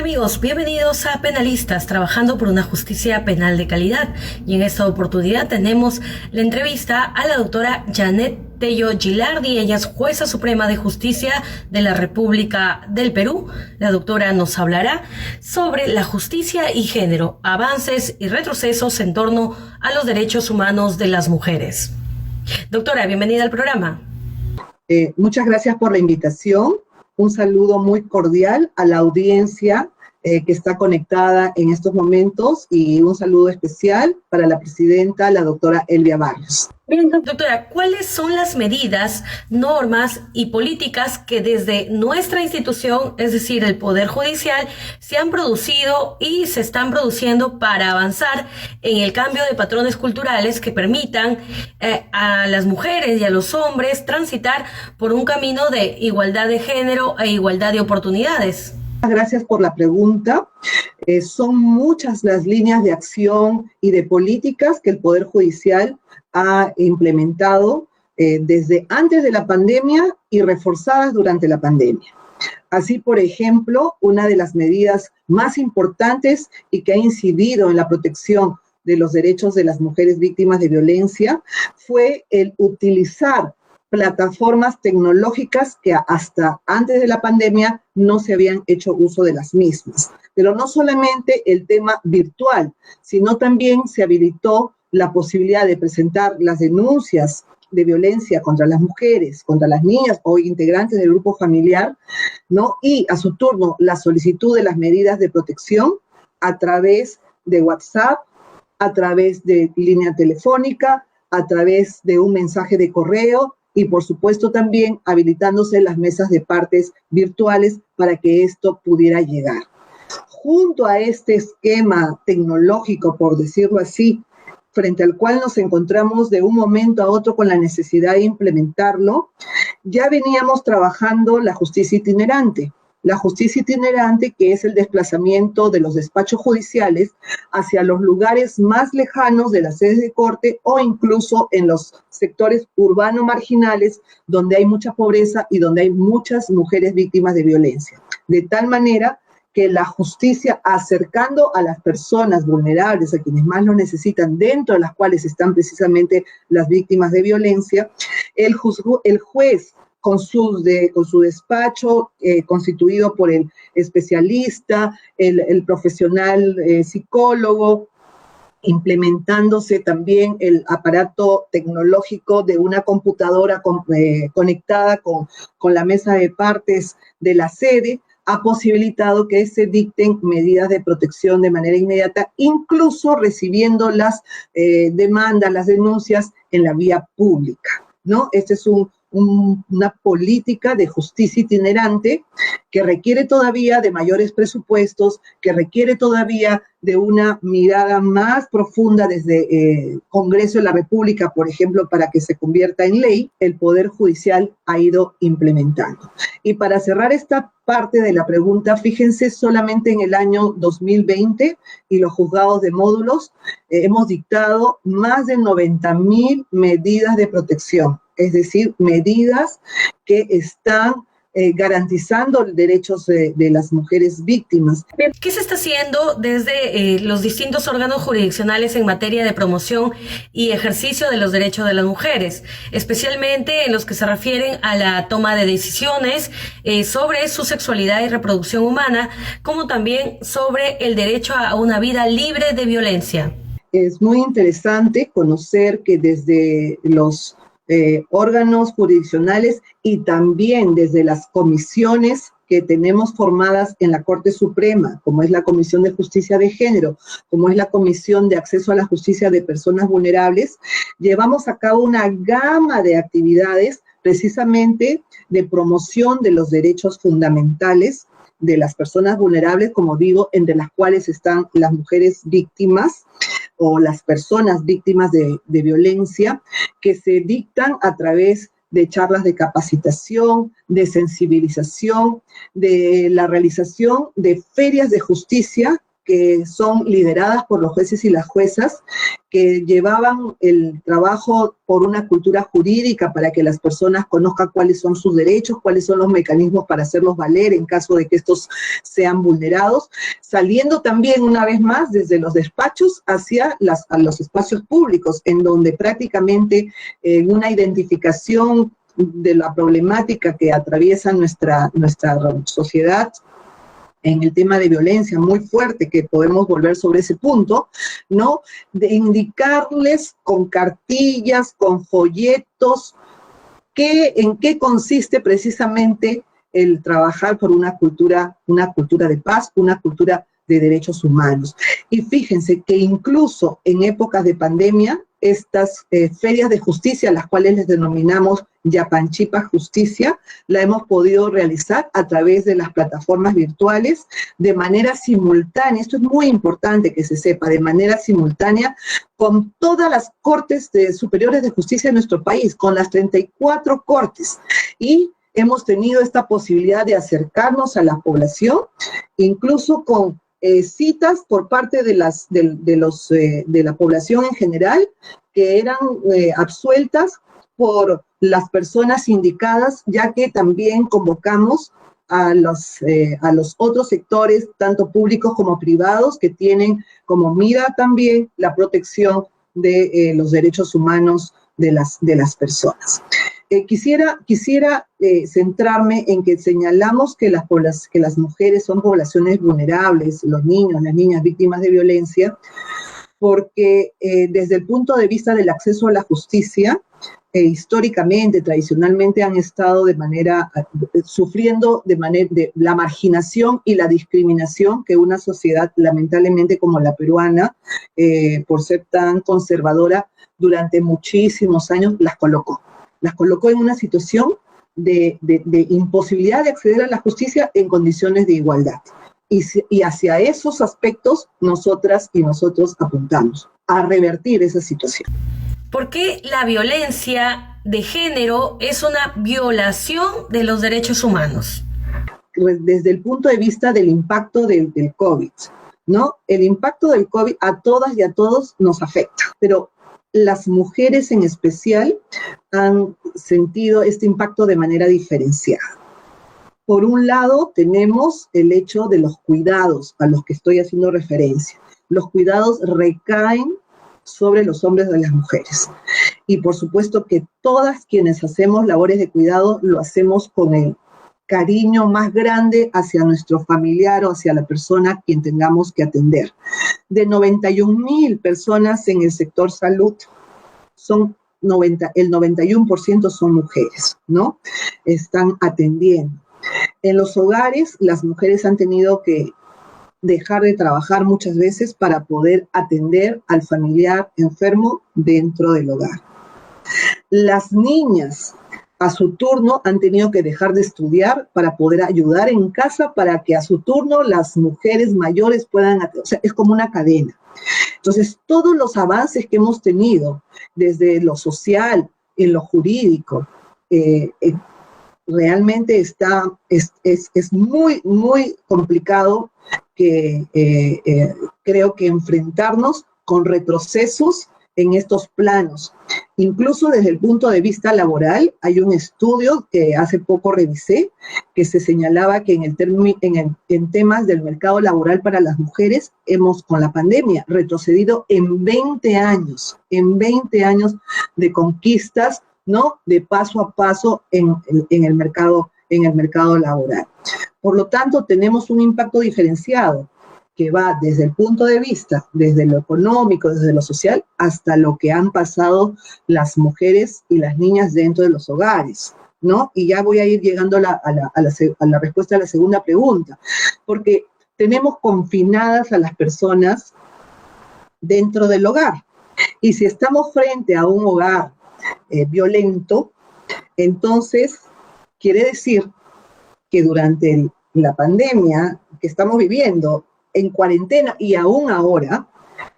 amigos? Bienvenidos a Penalistas, trabajando por una justicia penal de calidad. Y en esta oportunidad tenemos la entrevista a la doctora Janet Tello Gilardi. Ella es jueza suprema de justicia de la República del Perú. La doctora nos hablará sobre la justicia y género, avances y retrocesos en torno a los derechos humanos de las mujeres. Doctora, bienvenida al programa. Muchas gracias por la invitación. Un saludo muy cordial a la audiencia que está conectada en estos momentos y un saludo especial para la presidenta, la doctora Elvia Barrios. Bien, doctora, ¿cuáles son las medidas, normas y políticas que desde nuestra institución, es decir, el Poder Judicial, se han producido y se están produciendo para avanzar en el cambio de patrones culturales que permitan a las mujeres y a los hombres transitar por un camino de igualdad de género e igualdad de oportunidades? Gracias por la pregunta. Son muchas las líneas de acción y de políticas que el Poder Judicial ha implementado desde antes de la pandemia y reforzadas durante la pandemia. Así, por ejemplo, una de las medidas más importantes y que ha incidido en la protección de los derechos de las mujeres víctimas de violencia fue el utilizar plataformas tecnológicas que hasta antes de la pandemia no se habían hecho uso de las mismas. Pero no solamente el tema virtual, sino también se habilitó la posibilidad de presentar las denuncias de violencia contra las mujeres, contra las niñas o integrantes del grupo familiar, ¿no? Y a su turno la solicitud de las medidas de protección a través de WhatsApp, a través de línea telefónica, a través de un mensaje de correo, y por supuesto también habilitándose las mesas de partes virtuales para que esto pudiera llegar. Junto a este esquema tecnológico, por decirlo así, frente al cual nos encontramos de un momento a otro con la necesidad de implementarlo, ya veníamos trabajando la justicia itinerante. La justicia itinerante, que es el desplazamiento de los despachos judiciales hacia los lugares más lejanos de las sedes de corte o incluso en los sectores urbanos marginales donde hay mucha pobreza y donde hay muchas mujeres víctimas de violencia. De tal manera que la justicia, acercando a las personas vulnerables, a quienes más lo necesitan, dentro de las cuales están precisamente las víctimas de violencia, el juez, con su despacho constituido por el especialista, el profesional psicólogo, implementándose también el aparato tecnológico de una computadora conectada con la mesa de partes de la sede, ha posibilitado que se dicten medidas de protección de manera inmediata, incluso recibiendo las demandas, las denuncias en la vía pública, ¿no? Este es una política de justicia itinerante que requiere todavía de mayores presupuestos, que requiere todavía de una mirada más profunda desde el Congreso de la República, por ejemplo, para que se convierta en ley. El Poder Judicial ha ido implementando. Y para cerrar esta parte de la pregunta, fíjense, solamente en el año 2020 y los juzgados de módulos hemos dictado más de 90,000 medidas de protección. Es decir, medidas que están garantizando los derechos de las mujeres víctimas. ¿Qué se está haciendo desde los distintos órganos jurisdiccionales en materia de promoción y ejercicio de los derechos de las mujeres, especialmente en los que se refieren a la toma de decisiones sobre su sexualidad y reproducción humana, como también sobre el derecho a una vida libre de violencia? Es muy interesante conocer que desde los órganos jurisdiccionales y también desde las comisiones que tenemos formadas en la Corte Suprema, como es la Comisión de Justicia de Género, como es la Comisión de Acceso a la Justicia de Personas Vulnerables, llevamos a cabo una gama de actividades precisamente de promoción de los derechos fundamentales de las personas vulnerables, como digo, entre las cuales están las mujeres víctimas o las personas víctimas de violencia, que se dictan a través de charlas de capacitación, de sensibilización, de la realización de ferias de justicia que son lideradas por los jueces y las juezas, que llevaban el trabajo por una cultura jurídica para que las personas conozcan cuáles son sus derechos, cuáles son los mecanismos para hacerlos valer en caso de que estos sean vulnerados, saliendo también una vez más desde los despachos hacia a los espacios públicos, en donde prácticamente una identificación de la problemática que atraviesa nuestra sociedad en el tema de violencia muy fuerte, que podemos volver sobre ese punto, ¿no? De indicarles con cartillas, con folletos, en qué consiste precisamente el trabajar por una cultura de paz, una cultura de derechos humanos. Y fíjense que incluso en épocas de pandemia, estas ferias de justicia, las cuales les denominamos Yapanchipa Justicia, la hemos podido realizar a través de las plataformas virtuales de manera simultánea. Esto es muy importante que se sepa, de manera simultánea con todas las cortes superiores de justicia de nuestro país, con las 34 cortes. Y hemos tenido esta posibilidad de acercarnos a la población, incluso con citas por parte de la población en general, que eran absueltas por las personas indicadas, ya que también convocamos a los otros sectores, tanto públicos como privados, que tienen como mira también la protección de los derechos humanos de las personas. Quisiera centrarme en que señalamos que las mujeres son poblaciones vulnerables, los niños, las niñas víctimas de violencia, porque desde el punto de vista del acceso a la justicia, históricamente, tradicionalmente han estado sufriendo de la marginación y la discriminación que una sociedad, lamentablemente como la peruana, por ser tan conservadora, durante muchísimos años las colocó en una situación de imposibilidad de acceder a la justicia en condiciones de igualdad. Y hacia esos aspectos nosotras y nosotros apuntamos, a revertir esa situación. ¿Por qué la violencia de género es una violación de los derechos humanos? Desde el punto de vista del impacto del COVID, ¿no? El impacto del COVID a todas y a todos nos afecta, pero las mujeres en especial han sentido este impacto de manera diferenciada. Por un lado, tenemos el hecho de los cuidados a los que estoy haciendo referencia. Los cuidados recaen sobre los hombres de las mujeres. Y por supuesto que todas quienes hacemos labores de cuidado lo hacemos con el cariño más grande hacia nuestro familiar o hacia la persona a quien tengamos que atender. De 91,000 personas en el sector salud, el 91% son mujeres, ¿no? Están atendiendo. En los hogares, las mujeres han tenido que dejar de trabajar muchas veces para poder atender al familiar enfermo dentro del hogar. Las niñas, a su turno, han tenido que dejar de estudiar para poder ayudar en casa, para que a su turno las mujeres mayores puedan, o sea, es como una cadena. Entonces, todos los avances que hemos tenido, desde lo social, en lo jurídico, realmente es muy, muy complicado creo que enfrentarnos con retrocesos en estos planos. Incluso desde el punto de vista laboral, hay un estudio que hace poco revisé, que se señalaba que en temas del mercado laboral para las mujeres, hemos con la pandemia retrocedido en 20 años de conquistas, ¿no? De paso a paso en el mercado laboral. Por lo tanto, tenemos un impacto diferenciado que va desde el punto de vista, desde lo económico, desde lo social, hasta lo que han pasado las mujeres y las niñas dentro de los hogares, ¿no? Y ya voy a ir llegando a la respuesta a la segunda pregunta, porque tenemos confinadas a las personas dentro del hogar. Y si estamos frente a un hogar violento, entonces quiere decir que durante la pandemia que estamos viviendo, en cuarentena y aún ahora,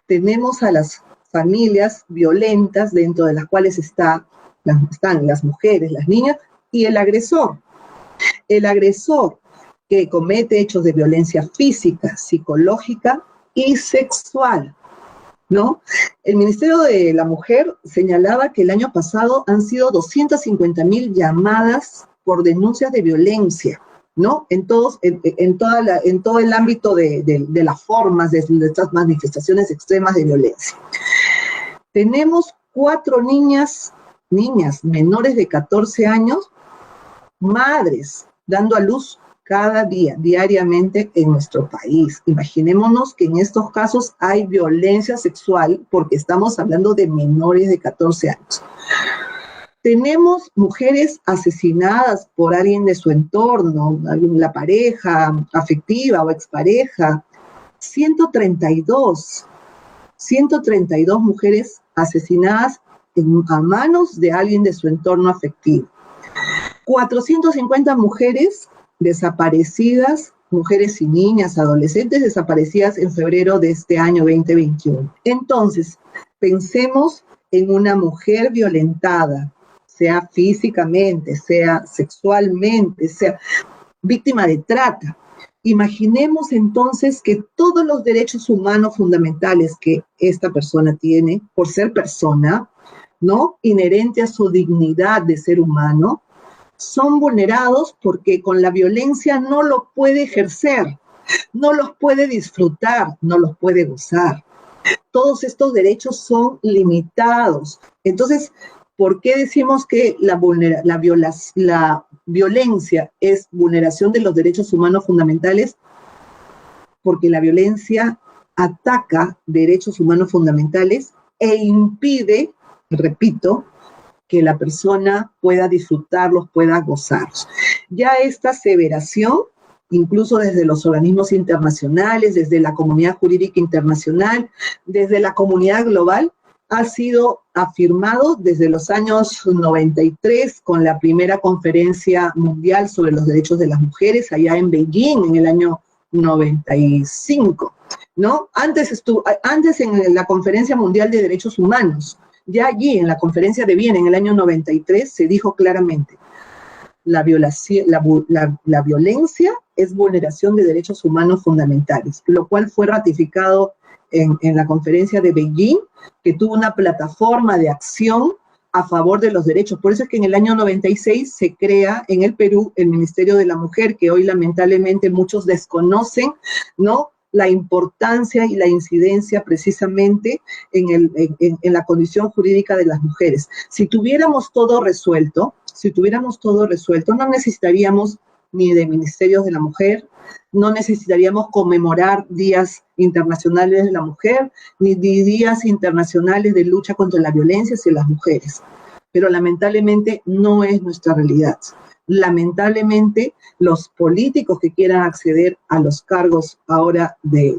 tenemos a las familias violentas dentro de las cuales están las mujeres, las niñas y el agresor. El agresor que comete hechos de violencia física, psicológica, y sexual, ¿no? El Ministerio de la Mujer señalaba que el año pasado han sido 250.000 llamadas por denuncias de violencia, ¿no? En todo el ámbito de las formas de estas manifestaciones extremas de violencia. Tenemos 4 niñas menores de 14 años, madres, dando a luz cada día, diariamente en nuestro país. Imaginémonos que en estos casos hay violencia sexual porque estamos hablando de menores de 14 años. Tenemos mujeres asesinadas por alguien de su entorno, la pareja afectiva o expareja. 132 mujeres asesinadas a manos de alguien de su entorno afectivo. 450 mujeres desaparecidas, mujeres y niñas, adolescentes desaparecidas en febrero de este año 2021. Entonces, pensemos en una mujer violentada, sea físicamente, sea sexualmente, sea víctima de trata. Imaginemos entonces que todos los derechos humanos fundamentales que esta persona tiene por ser persona, ¿no? Inherente a su dignidad de ser humano, son vulnerados porque con la violencia no lo puede ejercer, no los puede disfrutar, no los puede gozar. Todos estos derechos son limitados. Entonces, ¿por qué decimos que la violencia es vulneración de los derechos humanos fundamentales? Porque la violencia ataca derechos humanos fundamentales e impide, repito, que la persona pueda disfrutarlos, pueda gozarlos. Ya esta aseveración, incluso desde los organismos internacionales, desde la comunidad jurídica internacional, desde la comunidad global, ha sido afirmado desde los años 93 con la primera conferencia mundial sobre los derechos de las mujeres allá en Beijing en el año 95, ¿no? Antes en la Conferencia Mundial de Derechos Humanos. Ya allí, en la conferencia de Viena, en el año 93, se dijo claramente, la violencia es vulneración de derechos humanos fundamentales, lo cual fue ratificado en la conferencia de Beijing, que tuvo una plataforma de acción a favor de los derechos. Por eso es que en el año 96 se crea en el Perú el Ministerio de la Mujer, que hoy lamentablemente muchos desconocen, ¿no? La importancia y la incidencia precisamente en la condición jurídica de las mujeres. Si tuviéramos todo resuelto, no necesitaríamos ni de ministerios de la mujer, no necesitaríamos conmemorar días internacionales de la mujer, ni días internacionales de lucha contra la violencia hacia las mujeres. Pero lamentablemente no es nuestra realidad. Lamentablemente, los políticos que quieran acceder a los cargos ahora de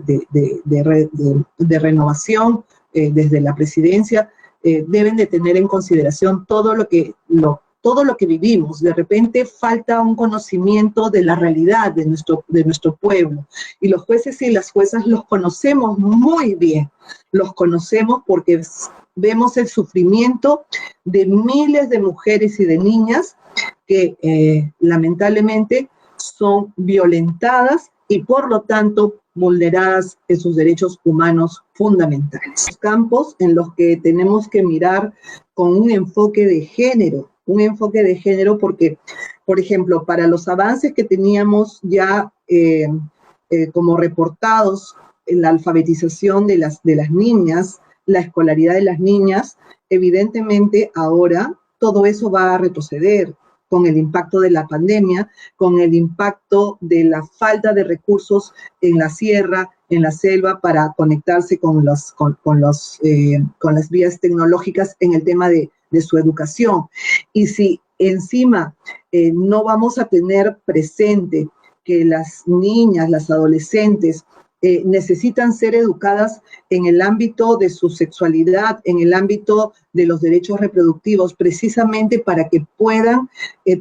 renovación desde la presidencia deben de tener en consideración todo lo que vivimos. De repente falta un conocimiento de la realidad de nuestro pueblo. Y los jueces y las juezas los conocemos muy bien. Los conocemos porque vemos el sufrimiento de miles de mujeres y de niñas que lamentablemente son violentadas y por lo tanto vulneradas en sus derechos humanos fundamentales. Campos en los que tenemos que mirar con un enfoque de género porque, por ejemplo, para los avances que teníamos ya como reportados en la alfabetización de las niñas, la escolaridad de las niñas, evidentemente ahora todo eso va a retroceder con el impacto de la pandemia, con el impacto de la falta de recursos en la sierra, en la selva, para conectarse con las vías tecnológicas en el tema de su educación. Y si encima no vamos a tener presente que las niñas, las adolescentes, necesitan ser educadas en el ámbito de su sexualidad, en el ámbito de los derechos reproductivos, precisamente para que puedan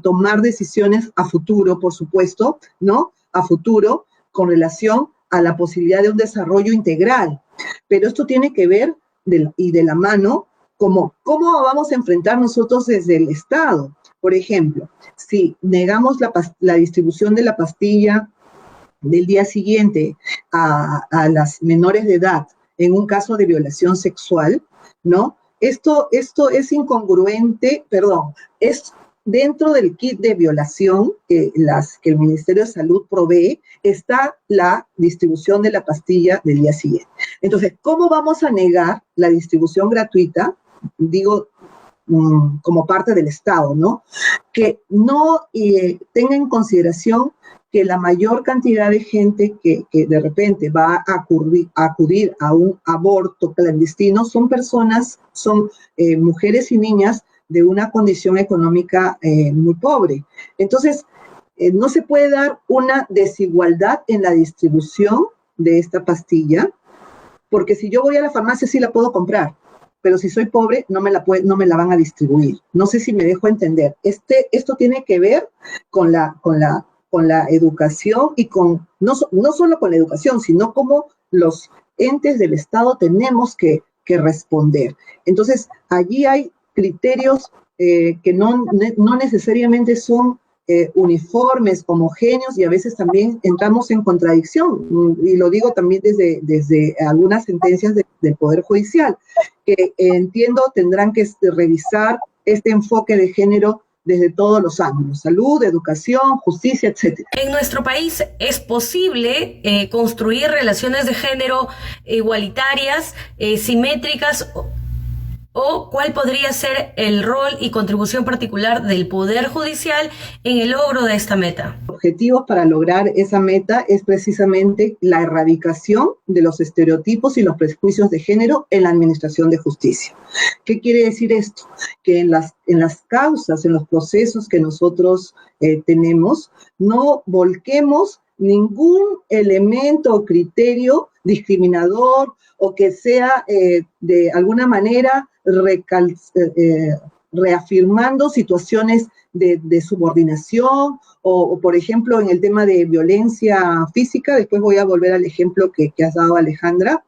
tomar decisiones a futuro, por supuesto, ¿no? A futuro, con relación a la posibilidad de un desarrollo integral. Pero esto tiene que ver de la mano cómo vamos a enfrentar nosotros desde el Estado. Por ejemplo, si negamos la distribución de la pastilla del día siguiente a las menores de edad en un caso de violación sexual, ¿no? Esto es incongruente, es dentro del kit de violación que el Ministerio de Salud provee, está la distribución de la pastilla del día siguiente. Entonces, ¿cómo vamos a negar la distribución gratuita? Digo, como parte del Estado, ¿no? Que no tenga en consideración que la mayor cantidad de gente que de repente va a acudir a un aborto clandestino son personas, son mujeres y niñas de una condición económica muy pobre. Entonces, no se puede dar una desigualdad en la distribución de esta pastilla, porque si yo voy a la farmacia sí la puedo comprar, pero si soy pobre no me la van a distribuir. No sé si me dejo entender. Esto tiene que ver con la educación y no solo con la educación, sino como los entes del Estado tenemos que responder. Entonces, allí hay criterios que no necesariamente son uniformes, homogéneos, y a veces también entramos en contradicción, y lo digo también desde algunas sentencias del Poder Judicial, que entiendo tendrán que revisar este enfoque de género desde todos los ángulos: salud, educación, justicia, etcétera. En nuestro país es posible construir relaciones de género igualitarias, simétricas, o cuál podría ser el rol y contribución particular del Poder Judicial en el logro de esta meta. Objetivos para lograr esa meta es precisamente la erradicación de los estereotipos y los prejuicios de género en la administración de justicia. ¿Qué quiere decir esto? Que en las causas, en los procesos que nosotros tenemos, no volquemos ningún elemento o criterio discriminador o que sea de alguna manera reafirmando situaciones de subordinación o, por ejemplo, en el tema de violencia física. Después voy a volver al ejemplo que has dado, Alejandra.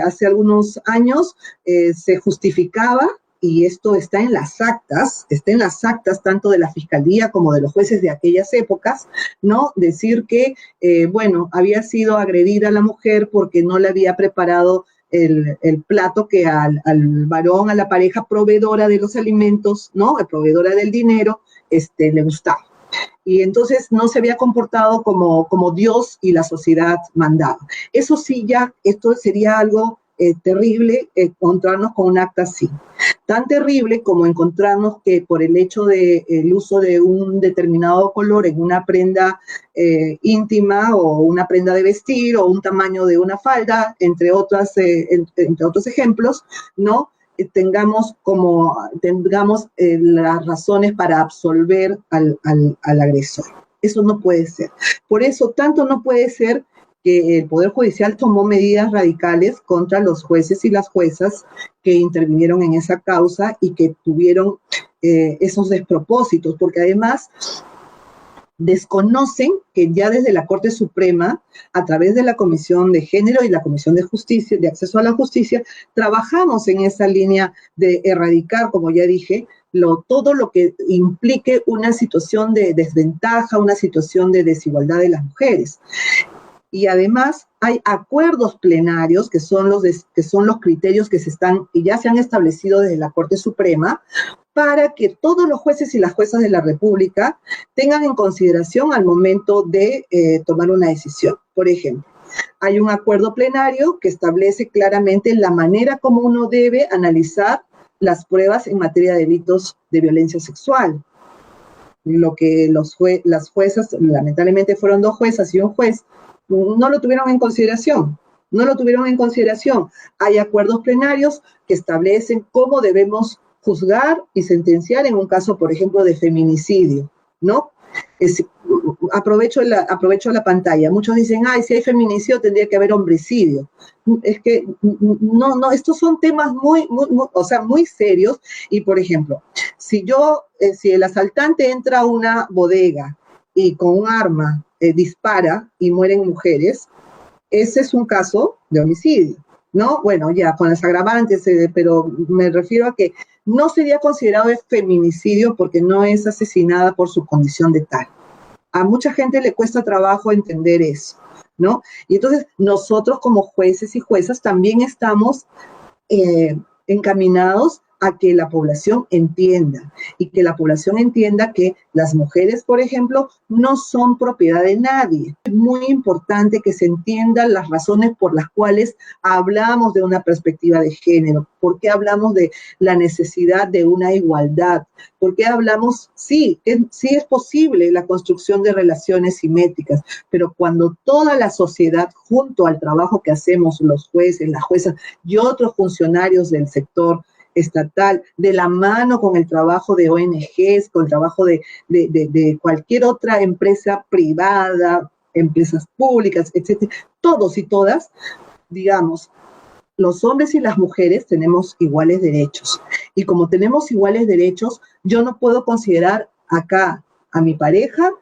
Hace algunos años se justificaba, y esto está en las actas tanto de la Fiscalía como de los jueces de aquellas épocas, ¿no? Decir que, había sido agredida la mujer porque no le había preparado el plato que al varón, a la pareja proveedora de los alimentos, ¿no? Proveedora del dinero, le gustaba. Y entonces no se había comportado como Dios y la sociedad mandaba. Eso sí, esto sería algo terrible, encontrarnos con un acta así. Tan terrible como encontrarnos que por el hecho del uso de un determinado color en una prenda íntima o una prenda de vestir o un tamaño de una falda, entre otros ejemplos, ¿no? Tengamos las razones para absolver al agresor. Eso no puede ser. Por eso, tanto no puede ser que el Poder Judicial tomó medidas radicales contra los jueces y las juezas que intervinieron en esa causa y que tuvieron esos despropósitos, porque además desconocen que ya desde la Corte Suprema, a través de la Comisión de Género y la Comisión de Justicia, de Acceso a la Justicia, trabajamos en esa línea de erradicar, como ya dije, todo lo que implique una situación de desventaja, una situación de desigualdad de las mujeres. Y además hay acuerdos plenarios que son los criterios que ya se han establecido desde la Corte Suprema para que todos los jueces y las juezas de la República tengan en consideración al momento de tomar una decisión. Por ejemplo, hay un acuerdo plenario que establece claramente la manera como uno debe analizar las pruebas en materia de delitos de violencia sexual. Lo que las juezas, lamentablemente fueron 2 juezas y un juez, no lo tuvieron en consideración. Hay acuerdos plenarios que establecen cómo debemos juzgar y sentenciar en un caso, por ejemplo, de feminicidio, ¿no? Aprovecho la pantalla. Muchos dicen, si hay feminicidio tendría que haber homicidio. Es que no, estos son temas muy serios. Y, por ejemplo, si el asaltante entra a una bodega y con un arma dispara y mueren mujeres, ese es un caso de homicidio, ¿no? Bueno, ya con las agravantes, pero me refiero a que no sería considerado feminicidio porque no es asesinada por su condición de tal. A mucha gente le cuesta trabajo entender eso. ¿no? Y entonces nosotros como jueces y juezas también estamos encaminados a que la población entienda y que la población entienda que las mujeres, por ejemplo, no son propiedad de nadie. Es muy importante que se entiendan las razones por las cuales hablamos de una perspectiva de género, por qué hablamos de la necesidad de una igualdad, por qué hablamos, sí es posible la construcción de relaciones simétricas, pero cuando toda la sociedad, junto al trabajo que hacemos los jueces, las juezas y otros funcionarios del sector estatal, de la mano con el trabajo de ONGs, con el trabajo de cualquier otra empresa privada, empresas públicas, etcétera, todos y todas, digamos, los hombres y las mujeres tenemos iguales derechos. Y como tenemos iguales derechos, yo no puedo considerar acá a mi pareja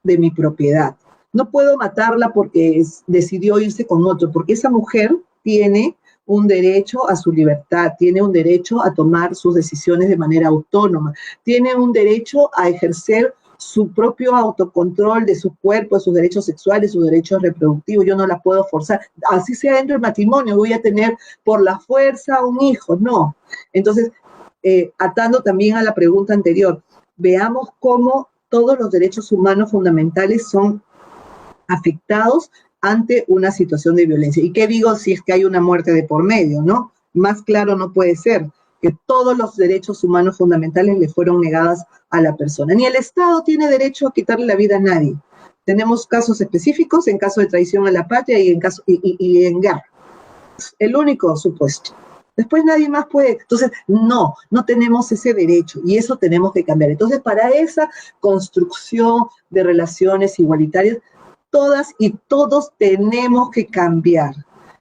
de mi propiedad. No puedo matarla porque decidió irse con otro, porque esa mujer tiene un derecho a su libertad, tiene un derecho a tomar sus decisiones de manera autónoma, tiene un derecho a ejercer su propio autocontrol de su cuerpo, de sus derechos sexuales, sus derechos reproductivos. Yo no la puedo forzar. Así sea dentro del matrimonio, voy a tener por la fuerza un hijo. No. Entonces, atando también a la pregunta anterior, veamos cómo todos los derechos humanos fundamentales son afectados ante una situación de violencia. ¿Y qué digo si es que hay una muerte de por medio, no? Más claro no puede ser que todos los derechos humanos fundamentales le fueron negados a la persona. Ni el Estado tiene derecho a quitarle la vida a nadie. Tenemos casos específicos en caso de traición a la patria y en guerra. El único supuesto. Después nadie más puede. Entonces, no tenemos ese derecho y eso tenemos que cambiar. Entonces, para esa construcción de relaciones igualitarias, todas y todos tenemos que cambiar,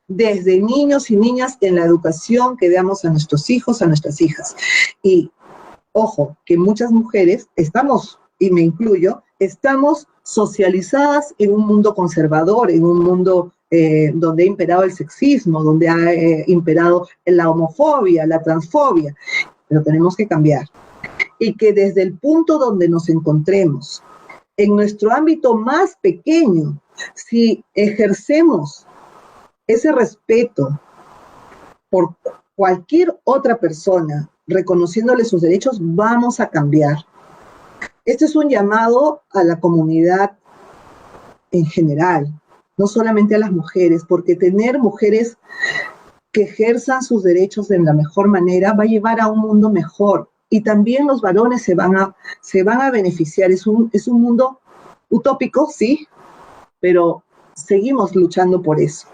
desde niños y niñas en la educación que damos a nuestros hijos, a nuestras hijas. Y, ojo, que muchas mujeres estamos, y me incluyo, estamos socializadas en un mundo conservador, en un mundo donde ha imperado el sexismo, donde ha imperado la homofobia, la transfobia, pero tenemos que cambiar. Y que desde el punto donde nos encontremos, en nuestro ámbito más pequeño, si ejercemos ese respeto por cualquier otra persona, reconociéndole sus derechos, vamos a cambiar. Este es un llamado a la comunidad en general, no solamente a las mujeres, porque tener mujeres que ejerzan sus derechos de la mejor manera va a llevar a un mundo mejor. Y también los varones se van a beneficiar. Es un mundo utópico, sí, pero seguimos luchando por eso.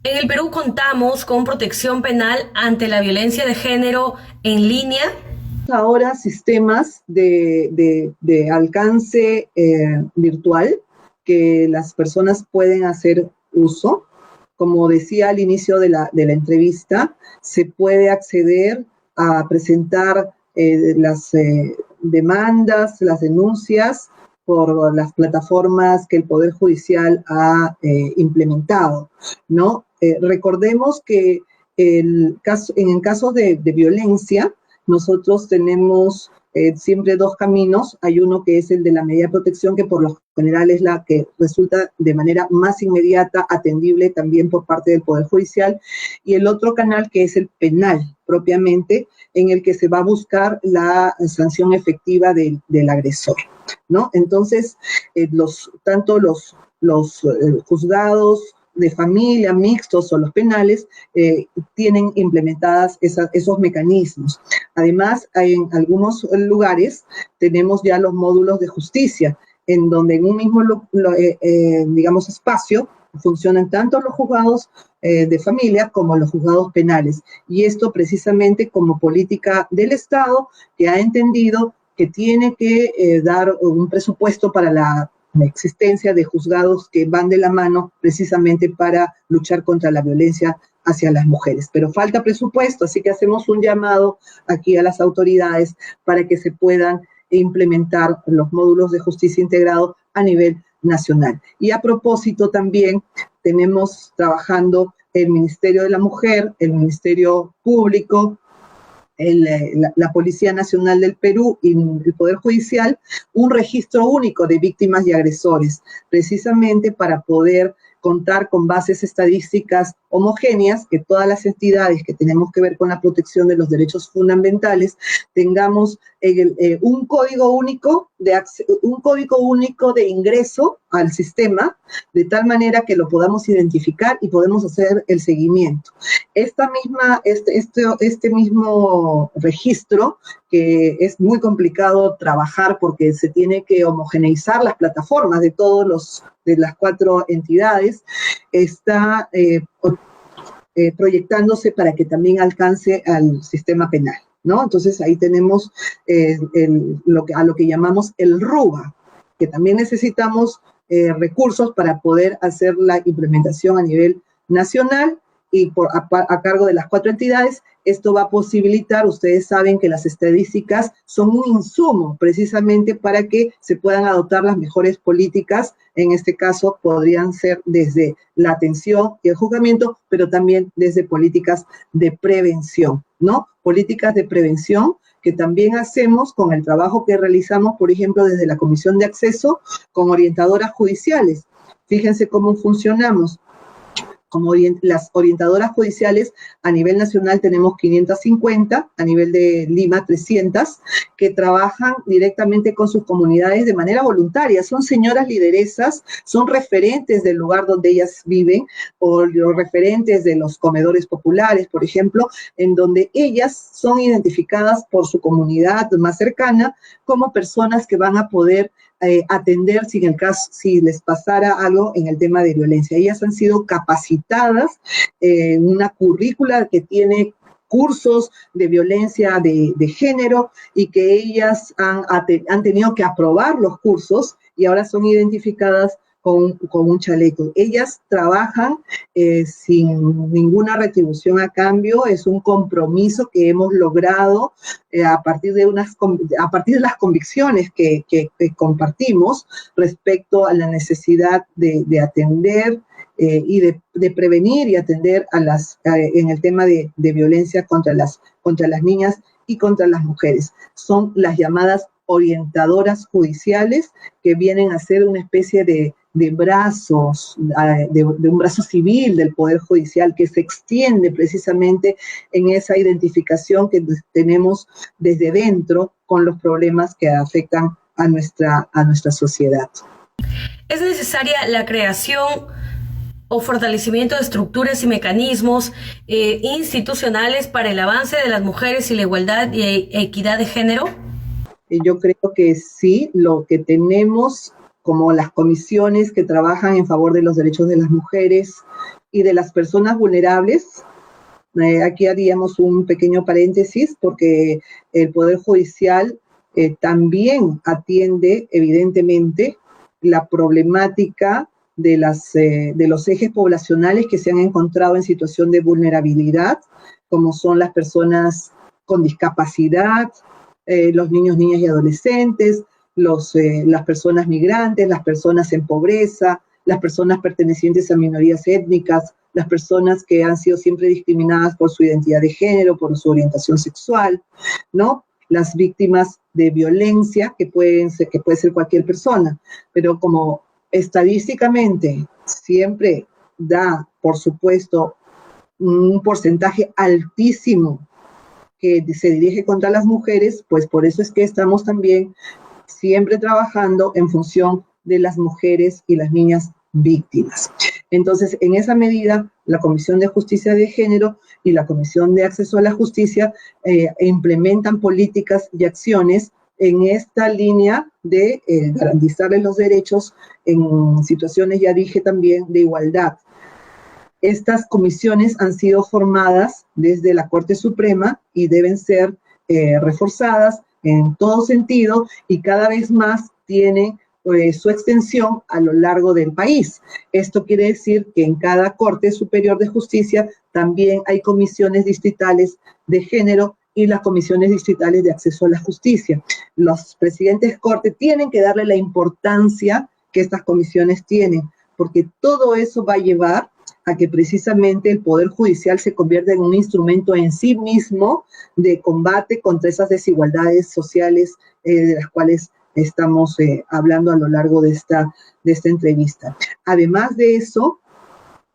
En el Perú contamos con protección penal ante la violencia de género en línea. Ahora sistemas de alcance virtual que las personas pueden hacer uso. Como decía al inicio de la entrevista, se puede acceder a presentar las demandas, las denuncias por las plataformas que el Poder Judicial ha implementado, ¿no? Recordemos que en casos de violencia, nosotros tenemos siempre dos caminos. Hay uno que es el de la medida de protección, que por lo general es la que resulta de manera más inmediata, atendible también por parte del Poder Judicial, y el otro canal que es el penal, propiamente, en el que se va a buscar la sanción efectiva del agresor, ¿no? Entonces, tanto los juzgados de familia, mixtos o los penales, tienen implementadas esos mecanismos. Además, en algunos lugares tenemos ya los módulos de justicia, en donde en un mismo, digamos, espacio funcionan tanto los juzgados de familia como los juzgados penales. Y esto precisamente como política del Estado, que ha entendido que tiene que dar un presupuesto para la existencia de juzgados que van de la mano precisamente para luchar contra la violencia hacia las mujeres. Pero falta presupuesto, así que hacemos un llamado aquí a las autoridades para que se puedan implementar los módulos de justicia integrado a nivel nacional. Y a propósito también tenemos trabajando el Ministerio de la Mujer, el Ministerio Público, la Policía Nacional del Perú y el Poder Judicial, un registro único de víctimas y agresores, precisamente para poder contar con bases estadísticas homogéneas, que todas las entidades que tenemos que ver con la protección de los derechos fundamentales tengamos un código único de ingreso al sistema, de tal manera que lo podamos identificar y podemos hacer el seguimiento. Este mismo registro, que es muy complicado trabajar porque se tiene que homogeneizar las plataformas de las 4 entidades, está proyectándose para que también alcance al sistema penal, ¿no? Entonces ahí tenemos a lo que llamamos el RUBA, que también necesitamos recursos para poder hacer la implementación a nivel nacional y a cargo de las 4 entidades. Esto va a posibilitar, ustedes saben que las estadísticas son un insumo precisamente para que se puedan adoptar las mejores políticas. En este caso podrían ser desde la atención y el juzgamiento, pero también desde políticas de prevención, ¿no? Políticas de prevención que también hacemos con el trabajo que realizamos, por ejemplo, desde la Comisión de Acceso con orientadoras judiciales. Fíjense cómo funcionamos. Como las orientadoras judiciales, a nivel nacional tenemos 550, a nivel de Lima 300, que trabajan directamente con sus comunidades de manera voluntaria. Son señoras lideresas, son referentes del lugar donde ellas viven, o los referentes de los comedores populares, por ejemplo, en donde ellas son identificadas por su comunidad más cercana como personas que van a poder atender si les pasara algo en el tema de violencia. Ellas han sido capacitadas en una currícula que tiene cursos de violencia de género y que ellas han tenido que aprobar los cursos y ahora son identificadas con un chaleco. Ellas trabajan sin ninguna retribución a cambio, es un compromiso que hemos logrado a partir de las convicciones que compartimos respecto a la necesidad de atender y de prevenir y atender en el tema de violencia contra las niñas y contra las mujeres. Son las llamadas orientadoras judiciales, que vienen a ser una especie de brazos, de un brazo civil del Poder Judicial, que se extiende precisamente en esa identificación que tenemos desde dentro con los problemas que afectan a nuestra sociedad. ¿Es necesaria la creación o fortalecimiento de estructuras y mecanismos institucionales para el avance de las mujeres y la igualdad y equidad de género? Yo creo que sí. Lo que tenemos como las comisiones que trabajan en favor de los derechos de las mujeres y de las personas vulnerables, aquí haríamos un pequeño paréntesis porque el Poder Judicial también atiende evidentemente la problemática de los ejes poblacionales que se han encontrado en situación de vulnerabilidad, como son las personas con discapacidad, los niños, niñas y adolescentes, las personas migrantes, las personas en pobreza, las personas pertenecientes a minorías étnicas, las personas que han sido siempre discriminadas por su identidad de género, por su orientación sexual, ¿no? Las víctimas de violencia, que puede ser cualquier persona, pero como estadísticamente siempre da, por supuesto, un porcentaje altísimo que se dirige contra las mujeres, pues por eso es que estamos también siempre trabajando en función de las mujeres y las niñas víctimas. Entonces, en esa medida, la Comisión de Justicia de Género y la Comisión de Acceso a la Justicia implementan políticas y acciones en esta línea de garantizarles los derechos en situaciones, ya dije también, de igualdad. Estas comisiones han sido formadas desde la Corte Suprema y deben ser reforzadas en todo sentido y cada vez más tienen su extensión a lo largo del país. Esto quiere decir que en cada Corte Superior de Justicia también hay comisiones distritales de género y las comisiones distritales de acceso a la justicia. Los presidentes de Corte tienen que darle la importancia que estas comisiones tienen, porque todo eso va a llevar a que precisamente el Poder Judicial se convierta en un instrumento en sí mismo de combate contra esas desigualdades sociales de las cuales estamos hablando a lo largo de esta entrevista. Además de eso,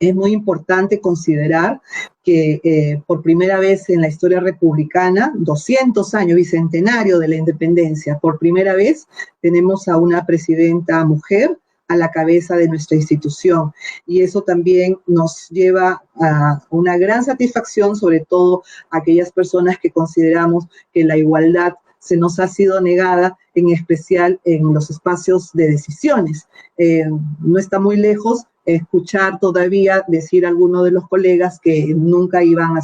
Es muy importante considerar que por primera vez en la historia republicana, 200 años, bicentenario de la independencia, por primera vez tenemos a una presidenta mujer a la cabeza de nuestra institución. Y eso también nos lleva a una gran satisfacción, sobre todo a aquellas personas que consideramos que la igualdad se nos ha sido negada, en especial en los espacios de decisiones. No está muy lejos escuchar todavía decir a algunos de los colegas que nunca iban a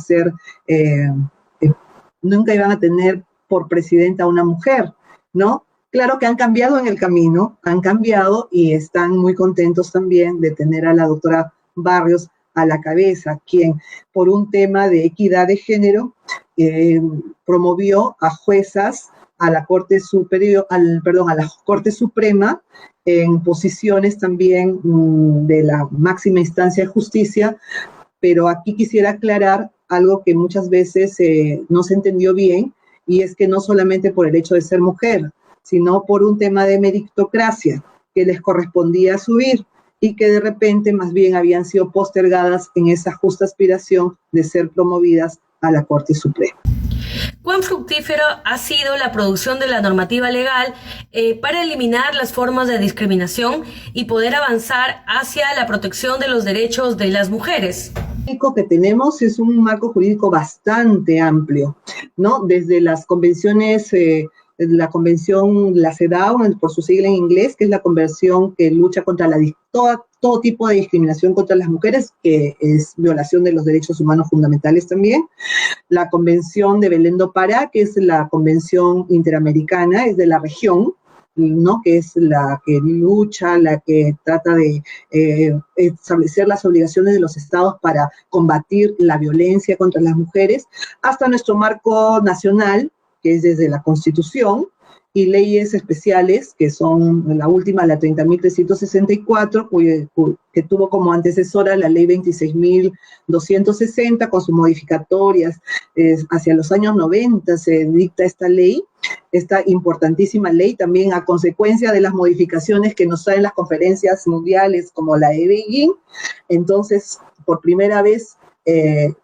tener por presidenta a una mujer, ¿no? Claro que han cambiado en el camino, han cambiado y están muy contentos también de tener a la doctora Barrios a la cabeza, quien por un tema de equidad de género promovió a juezas a la Corte Superior, a la Corte Suprema en posiciones también de la máxima instancia de justicia, pero aquí quisiera aclarar algo que muchas veces no se entendió bien, y es que no solamente por el hecho de ser mujer, sino por un tema de meritocracia que les correspondía subir y que de repente más bien habían sido postergadas en esa justa aspiración de ser promovidas a la Corte Suprema. ¿Cuán fructífero ha sido la producción de la normativa legal para eliminar las formas de discriminación y poder avanzar hacia la protección de los derechos de las mujeres? Lo que tenemos es un marco jurídico bastante amplio, ¿no? Desde las convenciones, la convención, la CEDAW, por su sigla en inglés, que es la convención que lucha contra todo tipo de discriminación contra las mujeres, que es violación de los derechos humanos fundamentales también. La convención de Belém do Pará, que es la convención interamericana, es de la región, ¿no? Que es la que lucha, la que trata de establecer las obligaciones de los estados para combatir la violencia contra las mujeres, hasta nuestro marco nacional, que es desde la Constitución, y leyes especiales, que son la última, la 30.364, que tuvo como antecesora la ley 26.260, con sus modificatorias. Hacia los años 90 se dicta esta ley, esta importantísima ley, también a consecuencia de las modificaciones que nos traen las conferencias mundiales como la de Beijing. Entonces, por primera vez,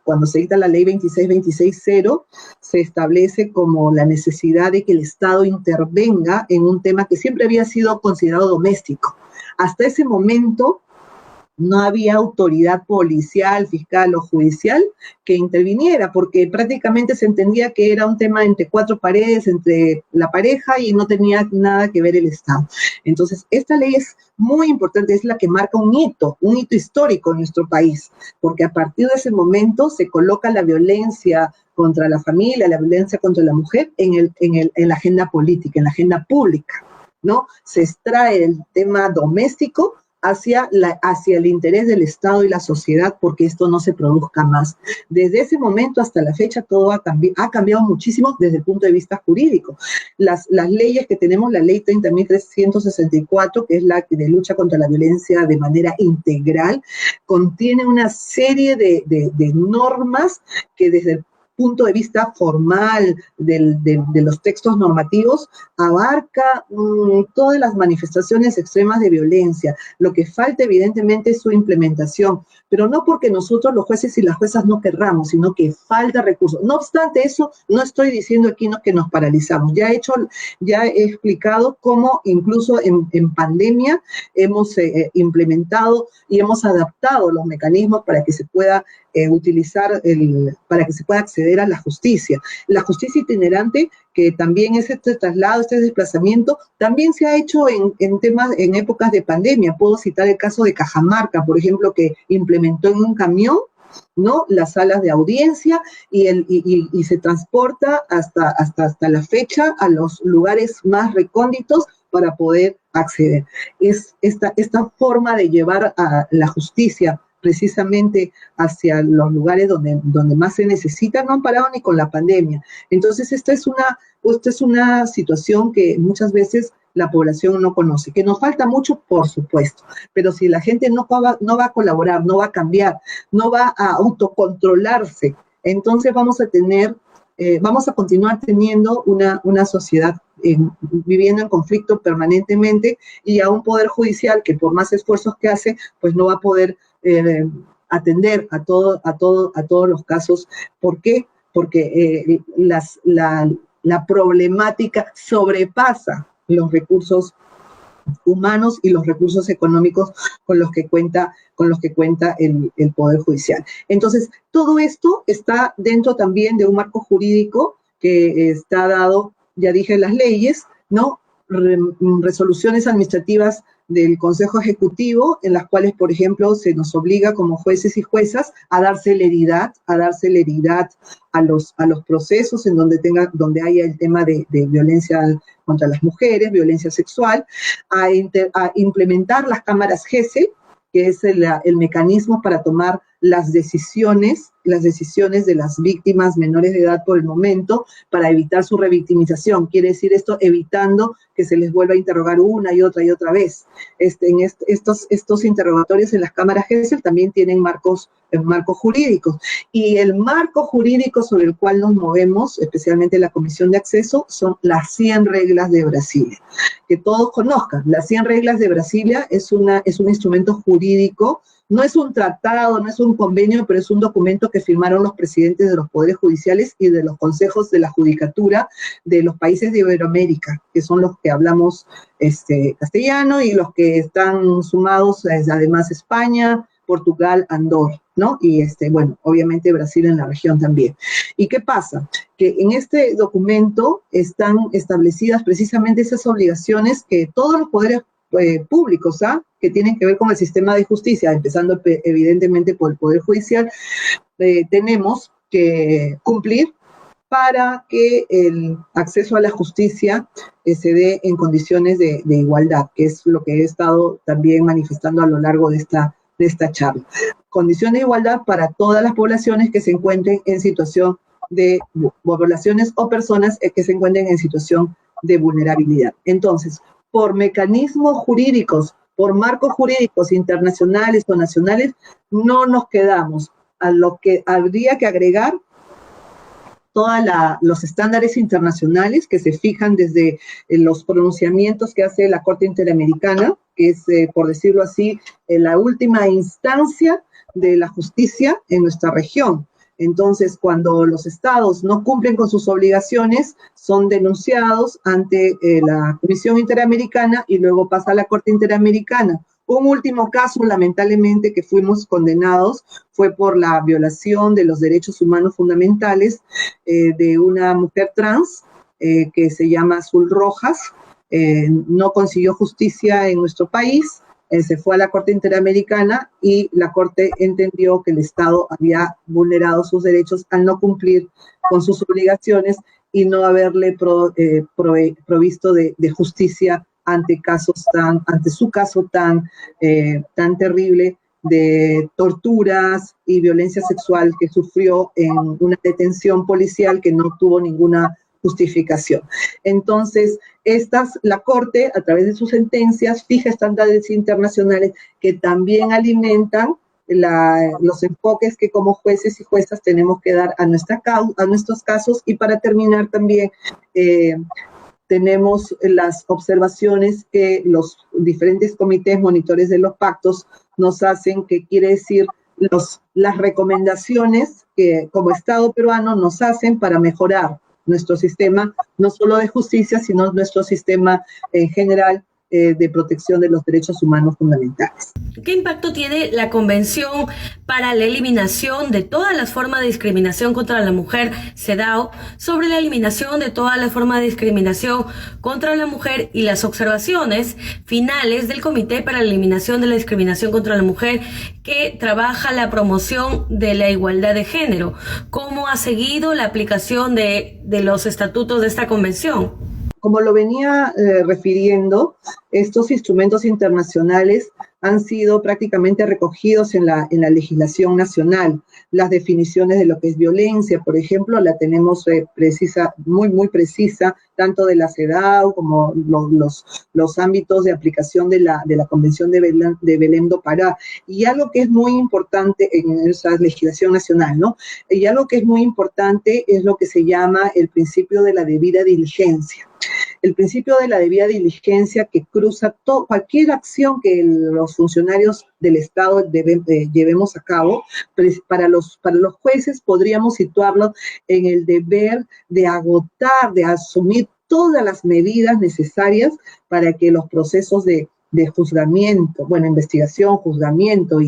cuando se dicta la ley 26.260, se establece como la necesidad de que el Estado intervenga en un tema que siempre había sido considerado doméstico. Hasta ese momento no había autoridad policial, fiscal o judicial que interviniera, porque prácticamente se entendía que era un tema entre cuatro paredes, entre la pareja, y no tenía nada que ver el Estado. Entonces, esta ley es muy importante, es la que marca un hito histórico en nuestro país, porque a partir de ese momento se coloca la violencia contra la familia, la violencia contra la mujer en la agenda política, en la agenda pública, ¿no? Se extrae el tema doméstico hacia el interés del Estado y la sociedad, porque esto no se produzca más. Desde ese momento hasta la fecha todo ha cambiado muchísimo desde el punto de vista jurídico. Las leyes que tenemos, la ley 30.364, que es la de lucha contra la violencia de manera integral, contiene una serie de normas que desde el punto de vista formal de los textos normativos, abarca todas las manifestaciones extremas de violencia. Lo que falta, evidentemente, es su implementación, pero no porque nosotros, los jueces y las juezas, no querramos, sino que falta recursos. No obstante eso, no estoy diciendo aquí que nos paralizamos. Ya he explicado cómo incluso en pandemia hemos implementado y hemos adaptado los mecanismos para que se pueda para que se pueda acceder a la justicia. La justicia itinerante, que también es este traslado, este desplazamiento, también se ha hecho en épocas de pandemia. Puedo citar el caso de Cajamarca, por ejemplo, que implementó en un camión, ¿no?, las salas de audiencia y se transporta hasta la fecha a los lugares más recónditos para poder acceder. Es esta forma de llevar a la justicia precisamente hacia los lugares donde más se necesita, no han parado ni con la pandemia. Entonces, esta es una situación que muchas veces la población no conoce, que nos falta mucho, por supuesto, pero si la gente no va a colaborar, no va a cambiar, no va a autocontrolarse, entonces vamos a continuar teniendo una sociedad viviendo en conflicto permanentemente, y a un poder judicial que por más esfuerzos que hace, pues no va a poder atender a todos los casos. ¿Por qué? Porque la problemática sobrepasa los recursos humanos y los recursos económicos con los que cuenta el Poder Judicial. Entonces, todo esto está dentro también de un marco jurídico que está dado, ya dije, las leyes, ¿no? Resoluciones administrativas del Consejo Ejecutivo, en las cuales, por ejemplo, se nos obliga como jueces y juezas a dar celeridad a los procesos en donde haya el tema de violencia contra las mujeres, violencia sexual, a implementar las cámaras GESEL, que es el mecanismo para tomar las decisiones de las víctimas menores de edad por el momento, para evitar su revictimización. Quiere decir esto, evitando que se les vuelva a interrogar una y otra vez. Estos interrogatorios en las cámaras GESEL también tienen marcos jurídicos. Y el marco jurídico sobre el cual nos movemos, especialmente la Comisión de Acceso, son las 100 reglas de Brasilia. Que todos conozcan, las 100 reglas de Brasilia es un instrumento jurídico. No es un tratado, no es un convenio, pero es un documento que firmaron los presidentes de los poderes judiciales y de los consejos de la judicatura de los países de Iberoamérica, que son los que hablamos castellano y los que están sumados, además España, Portugal, Andorra, ¿no? Y bueno, obviamente Brasil en la región también. ¿Y qué pasa? Que en este documento están establecidas precisamente esas obligaciones que todos los poderes públicos, que tienen que ver con el sistema de justicia, empezando evidentemente por el Poder Judicial, tenemos que cumplir para que el acceso a la justicia se dé en condiciones de igualdad, que es lo que he estado también manifestando a lo largo de esta charla. Condiciones de igualdad para todas las poblaciones que se encuentren en situación de poblaciones o personas que se encuentren en situación de vulnerabilidad. Entonces, por mecanismos jurídicos, por marcos jurídicos internacionales o nacionales, no nos quedamos. A lo que habría que agregar todos los estándares internacionales que se fijan desde los pronunciamientos que hace la Corte Interamericana, que es, por decirlo así, la última instancia de la justicia en nuestra región. Entonces, cuando los estados no cumplen con sus obligaciones, son denunciados ante la Comisión Interamericana y luego pasa a la Corte Interamericana. Un último caso, lamentablemente, que fuimos condenados fue por la violación de los derechos humanos fundamentales de una mujer trans que se llama Azul Rojas. No consiguió justicia en nuestro país. Se fue a la Corte Interamericana y la Corte entendió que el Estado había vulnerado sus derechos al no cumplir con sus obligaciones y no haberle provisto de justicia ante su caso tan terrible de torturas y violencia sexual que sufrió en una detención policial que no tuvo ninguna justificación. Entonces, la Corte, a través de sus sentencias, fija estándares internacionales que también alimentan los enfoques que como jueces y juezas tenemos que dar a nuestros casos. Y para terminar también, tenemos las observaciones que los diferentes comités monitores de los pactos nos hacen, que quiere decir las recomendaciones que como Estado peruano nos hacen para mejorar nuestro sistema, no solo de justicia, sino nuestro sistema en general de protección de los derechos humanos fundamentales. ¿Qué impacto tiene la Convención para la Eliminación de todas las formas de discriminación contra la mujer, CEDAW, sobre la eliminación de todas las formas de discriminación contra la mujer y las observaciones finales del Comité para la Eliminación de la Discriminación contra la Mujer, que trabaja la promoción de la igualdad de género? ¿Cómo ha seguido la aplicación de los estatutos de esta convención? Como lo venía refiriendo, estos instrumentos internacionales han sido prácticamente recogidos en la legislación nacional. Las definiciones de lo que es violencia, por ejemplo, la tenemos muy precisa, tanto de la CEDAW como los ámbitos de aplicación de la Convención de Belém do Pará. Y algo que es muy importante en esa legislación nacional, ¿no? Y algo que es muy importante es lo que se llama el principio de la debida diligencia. el principio de la debida diligencia que cruza cualquier acción que los funcionarios del Estado llevemos a cabo. Para los jueces podríamos situarlo en el deber de agotar, de asumir todas las medidas necesarias para que los procesos de juzgamiento, investigación, juzgamiento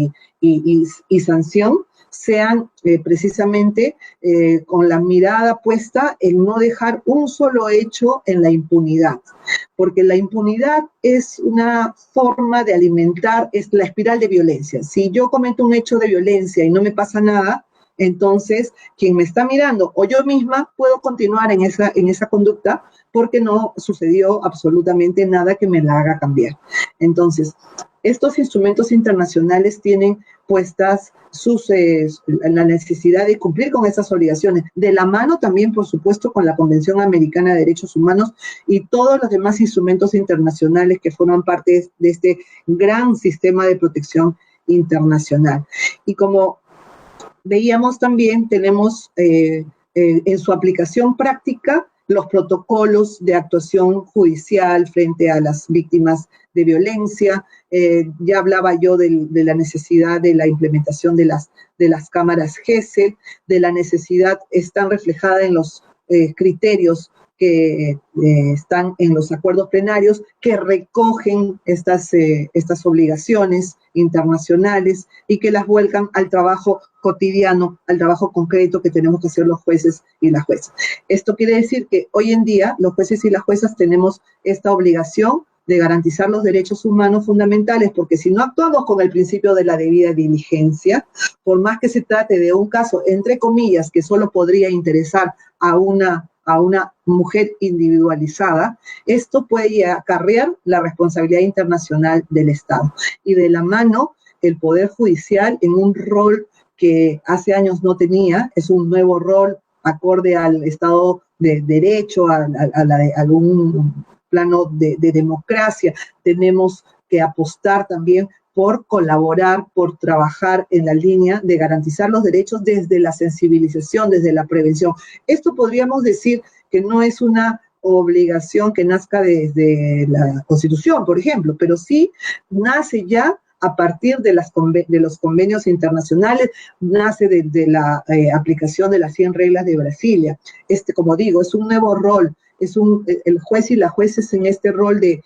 y sanción sean precisamente con la mirada puesta en no dejar un solo hecho en la impunidad, porque la impunidad es una forma de alimentar, es la espiral de violencia. Si yo cometo un hecho de violencia y no me pasa nada, entonces quien me está mirando o yo misma puedo continuar en esa conducta porque no sucedió absolutamente nada que me la haga cambiar. Entonces, estos instrumentos internacionales tienen puestas la necesidad de cumplir con esas obligaciones, de la mano también, por supuesto, con la Convención Americana de Derechos Humanos y todos los demás instrumentos internacionales que forman parte de este gran sistema de protección internacional. Y como veíamos también, tenemos en su aplicación práctica los protocolos de actuación judicial frente a las víctimas de violencia. Ya hablaba yo de la necesidad de la implementación de las cámaras GESEL, de la necesidad, están reflejadas en los criterios que están en los acuerdos plenarios que recogen estas obligaciones internacionales y que las vuelcan al trabajo cotidiano, al trabajo concreto que tenemos que hacer los jueces y las juezas. Esto quiere decir que hoy en día los jueces y las juezas tenemos esta obligación de garantizar los derechos humanos fundamentales, porque si no actuamos con el principio de la debida diligencia, por más que se trate de un caso, entre comillas, que solo podría interesar a una mujer individualizada, esto puede acarrear la responsabilidad internacional del Estado. Y de la mano, el Poder Judicial, en un rol que hace años no tenía, es un nuevo rol acorde al Estado de Derecho, a un plano de democracia. Tenemos que apostar también por colaborar, por trabajar en la línea de garantizar los derechos desde la sensibilización, desde la prevención. Esto podríamos decir que no es una obligación que nazca desde la Constitución, por ejemplo, pero sí nace ya a partir de los convenios internacionales, nace de la aplicación de las 100 reglas de Brasilia. Como digo, es un nuevo rol. El juez y la jueza en este rol de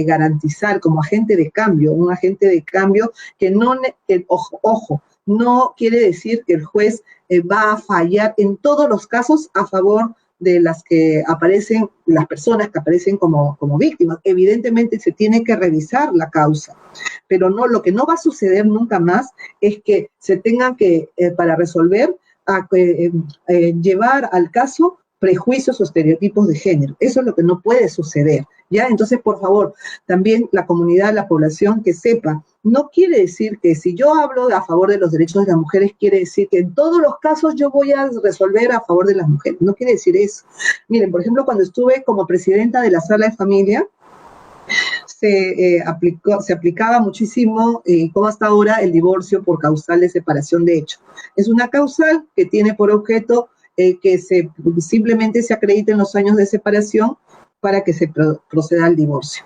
garantizar como agente de cambio, un agente de cambio que ojo, no quiere decir que el juez va a fallar en todos los casos a favor de las personas que aparecen como víctimas. Evidentemente se tiene que revisar la causa, pero lo que no va a suceder nunca más es que se tengan que, para resolver, llevar al caso prejuicios o estereotipos de género. Eso es lo que no puede suceder, ¿ya? Entonces, por favor, también la comunidad, la población que sepa, no quiere decir que si yo hablo a favor de los derechos de las mujeres, quiere decir que en todos los casos yo voy a resolver a favor de las mujeres. No quiere decir eso. Miren, por ejemplo, cuando estuve como presidenta de la Sala de Familia, se aplicaba muchísimo, como hasta ahora, el divorcio por causal de separación de hecho. Es una causal que tiene por objeto que simplemente se acrediten los años de separación para que se proceda al divorcio.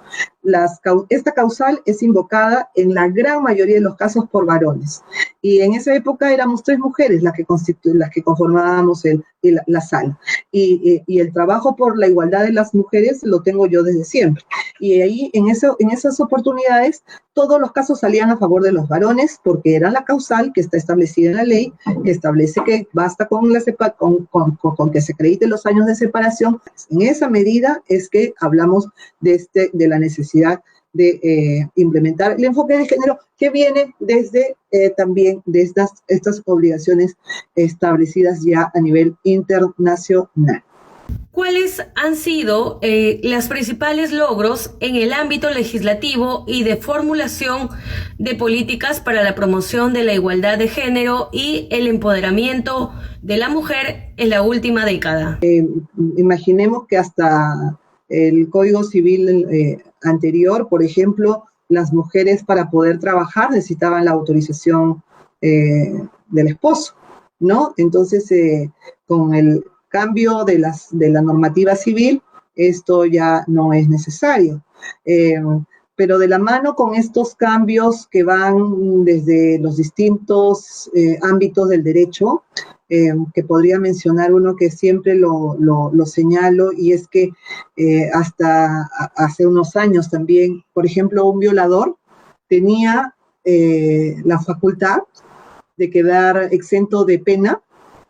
Esta causal es invocada en la gran mayoría de los casos por varones. Y en esa época éramos 3 mujeres las que conformábamos la sala. Y el trabajo por la igualdad de las mujeres lo tengo yo desde siempre. Y ahí, en esas oportunidades, todos los casos salían a favor de los varones porque era la causal que está establecida en la ley, que establece que basta con que se acrediten los años de separación. En esa medida es que hablamos de la necesidad de implementar el enfoque de género que viene desde también de estas obligaciones establecidas ya a nivel internacional. ¿Cuáles han sido los principales logros en el ámbito legislativo y de formulación de políticas para la promoción de la igualdad de género y el empoderamiento de la mujer en la última década? Imaginemos que hasta el Código Civil anterior, por ejemplo, las mujeres para poder trabajar necesitaban la autorización del esposo, ¿no? Entonces, con el cambio de la normativa civil, esto ya no es necesario. Pero de la mano con estos cambios que van desde los distintos ámbitos del derecho, que podría mencionar uno que siempre lo señalo, y es que hasta hace unos años también, por ejemplo, un violador tenía la facultad de quedar exento de pena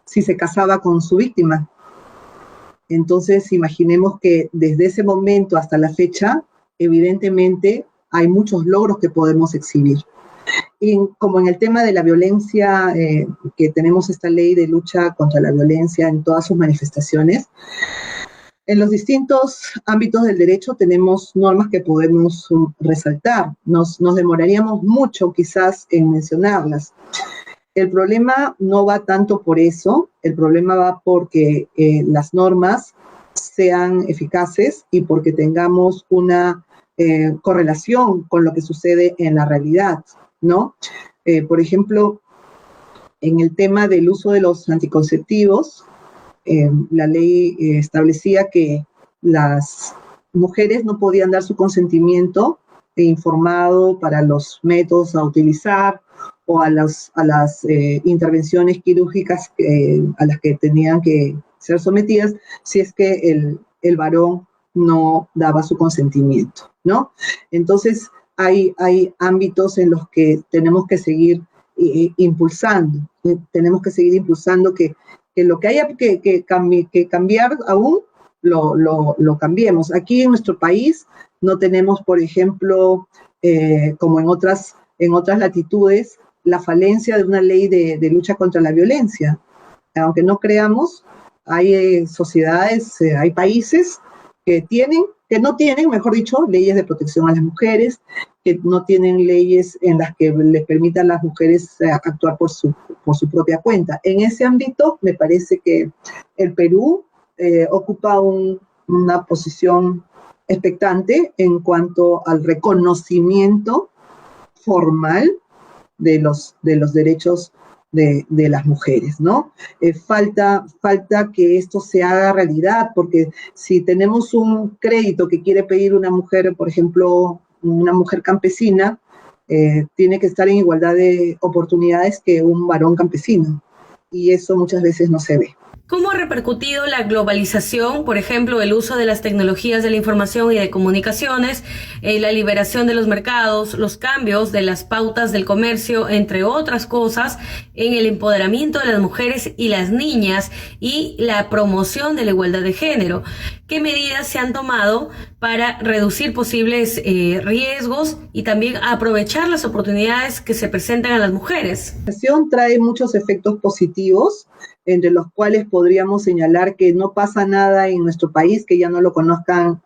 si se casaba con su víctima. Entonces, imaginemos que desde ese momento hasta la fecha, evidentemente hay muchos logros que podemos exhibir. Y como en el tema de la violencia, que tenemos esta ley de lucha contra la violencia en todas sus manifestaciones, en los distintos ámbitos del derecho tenemos normas que podemos resaltar. Nos demoraríamos mucho quizás en mencionarlas. El problema no va tanto por eso, el problema va porque las normas sean eficaces y porque tengamos una correlación con lo que sucede en la realidad, ¿no? Por ejemplo, en el tema del uso de los anticonceptivos, la ley establecía que las mujeres no podían dar su consentimiento informado para los métodos a utilizar o a las intervenciones quirúrgicas a las que tenían que ser sometidas si es que el varón no daba su consentimiento, ¿no? Entonces, hay ámbitos en los que tenemos que seguir impulsando, que lo que haya que cambiar aún, lo cambiemos. Aquí en nuestro país no tenemos, por ejemplo, como en otras latitudes, la falencia de una ley de lucha contra la violencia. Aunque no creamos, hay sociedades, hay países que no tienen, mejor dicho, leyes de protección a las mujeres, que no tienen leyes en las que les permitan a las mujeres actuar por su propia cuenta. En ese ámbito, me parece que el Perú ocupa una posición expectante en cuanto al reconocimiento formal de los derechos de las mujeres, ¿no? Falta que esto se haga realidad, porque si tenemos un crédito que quiere pedir una mujer, por ejemplo, una mujer campesina, tiene que estar en igualdad de oportunidades que un varón campesino, y eso muchas veces no se ve. ¿Cómo ha repercutido la globalización, por ejemplo, el uso de las tecnologías de la información y de comunicaciones, la liberación de los mercados, los cambios de las pautas del comercio, entre otras cosas, en el empoderamiento de las mujeres y las niñas y la promoción de la igualdad de género? ¿Qué medidas se han tomado para reducir posibles riesgos y también aprovechar las oportunidades que se presentan a las mujeres? La globalización trae muchos efectos positivos, entre los cuales podríamos señalar que no pasa nada en nuestro país que ya no lo conozcan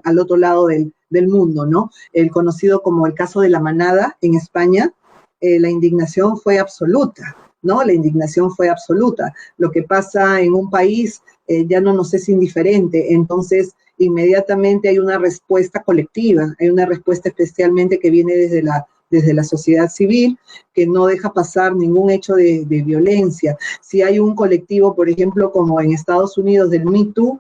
al otro lado del mundo, ¿no? El conocido como el caso de La Manada en España, la indignación fue absoluta, ¿no? La indignación fue absoluta. Lo que pasa en un país ya no nos es indiferente, entonces inmediatamente hay una respuesta colectiva, hay una respuesta especialmente que viene desde la sociedad civil, que no deja pasar ningún hecho de violencia. Si hay un colectivo, por ejemplo, como en Estados Unidos del Me Too,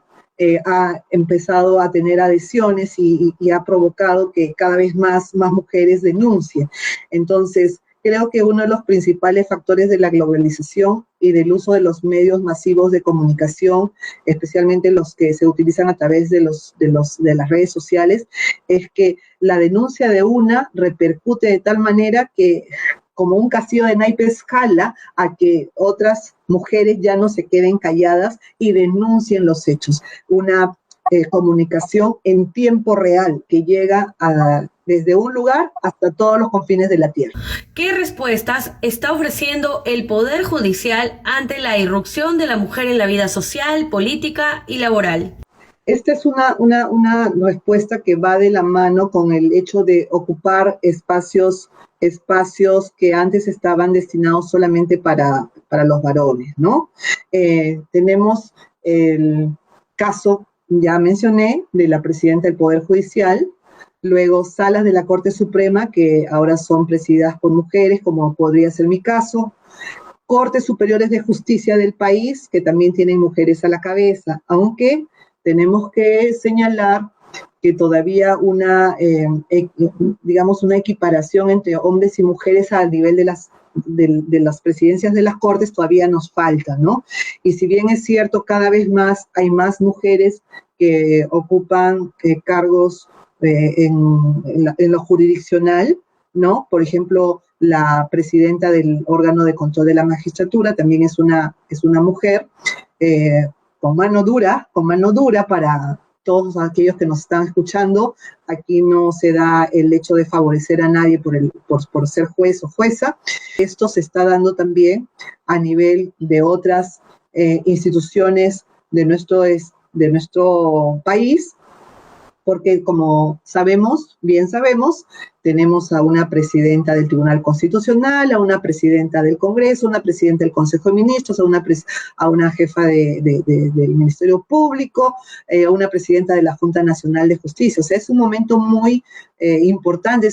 ha empezado a tener adhesiones y ha provocado que cada vez más mujeres denuncien. Entonces, creo que uno de los principales factores de la globalización y del uso de los medios masivos de comunicación, especialmente los que se utilizan a través de las redes sociales, es que la denuncia de una repercute de tal manera que, como un castillo de naipes, escala a que otras mujeres ya no se queden calladas y denuncien los hechos. Una comunicación en tiempo real que llega desde un lugar hasta todos los confines de la tierra. ¿Qué respuestas está ofreciendo el Poder Judicial ante la irrupción de la mujer en la vida social, política y laboral? Esta es una respuesta que va de la mano con el hecho de ocupar espacios que antes estaban destinados solamente para los varones, ¿no? Tenemos el caso, ya mencioné, de la presidenta del Poder Judicial, luego salas de la Corte Suprema que ahora son presididas por mujeres, como podría ser mi caso, Cortes Superiores de Justicia del país, que también tienen mujeres a la cabeza, aunque tenemos que señalar que todavía una equiparación entre hombres y mujeres al nivel de las presidencias de las Cortes todavía nos falta, ¿no? Y si bien es cierto, cada vez más hay más mujeres que ocupan cargos en lo jurisdiccional, ¿no? Por ejemplo, la presidenta del órgano de control de la magistratura también es una mujer, con mano dura para todos aquellos que nos están escuchando. Aquí no se da el hecho de favorecer a nadie por ser juez o jueza. Esto se está dando también a nivel de otras instituciones de nuestro país, porque como bien sabemos, tenemos a una presidenta del Tribunal Constitucional, a una presidenta del Congreso, una presidenta del Consejo de Ministros, a una jefa del Ministerio Público, a una presidenta de la Junta Nacional de Justicia. O sea, es un momento muy importante.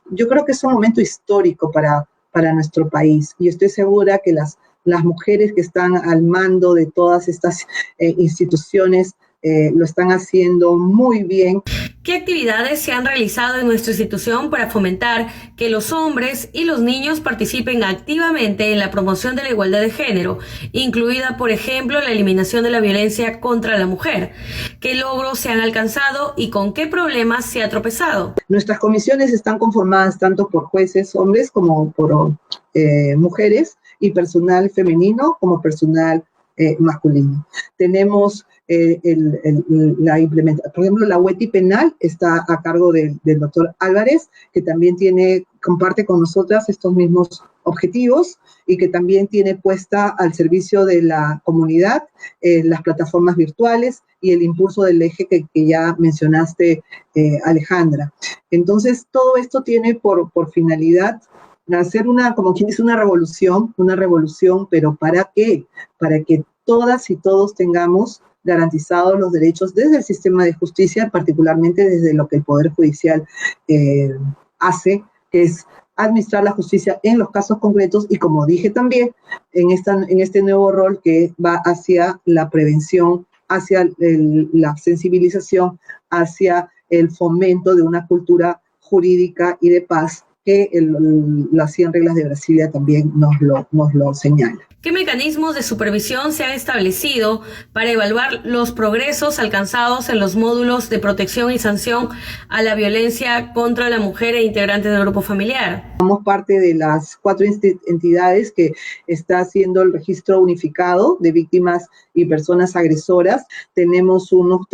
Yo creo que es un momento histórico para nuestro país, y estoy segura que las mujeres que están al mando de todas estas instituciones lo están haciendo muy bien. ¿Qué actividades se han realizado en nuestra institución para fomentar que los hombres y los niños participen activamente en la promoción de la igualdad de género, incluida, por ejemplo, la eliminación de la violencia contra la mujer? ¿Qué logros se han alcanzado y con qué problemas se ha tropezado? Nuestras comisiones están conformadas tanto por jueces hombres como por mujeres, y personal femenino como personal masculino. Tenemos la implementación, por ejemplo, la UETI penal está a cargo del doctor Álvarez, que también comparte con nosotras estos mismos objetivos, y que también tiene puesta al servicio de la comunidad las plataformas virtuales y el impulso del eje que ya mencionaste, Alejandra. Entonces, todo esto tiene por finalidad hacer como quien dice, una revolución, pero ¿para qué? Para que todas y todos tengamos garantizados los derechos desde el sistema de justicia, particularmente desde lo que el Poder Judicial hace, que es administrar la justicia en los casos concretos, y como dije también, en este nuevo rol que va hacia la prevención, hacia la sensibilización, hacia el fomento de una cultura jurídica y de paz, que las 100 reglas de Brasilia también nos lo señalan. ¿Qué mecanismos de supervisión se han establecido para evaluar los progresos alcanzados en los módulos de protección y sanción a la violencia contra la mujer e integrantes del grupo familiar? Somos parte de las 4 entidades que está haciendo el registro unificado de víctimas y personas agresoras. Tenemos unos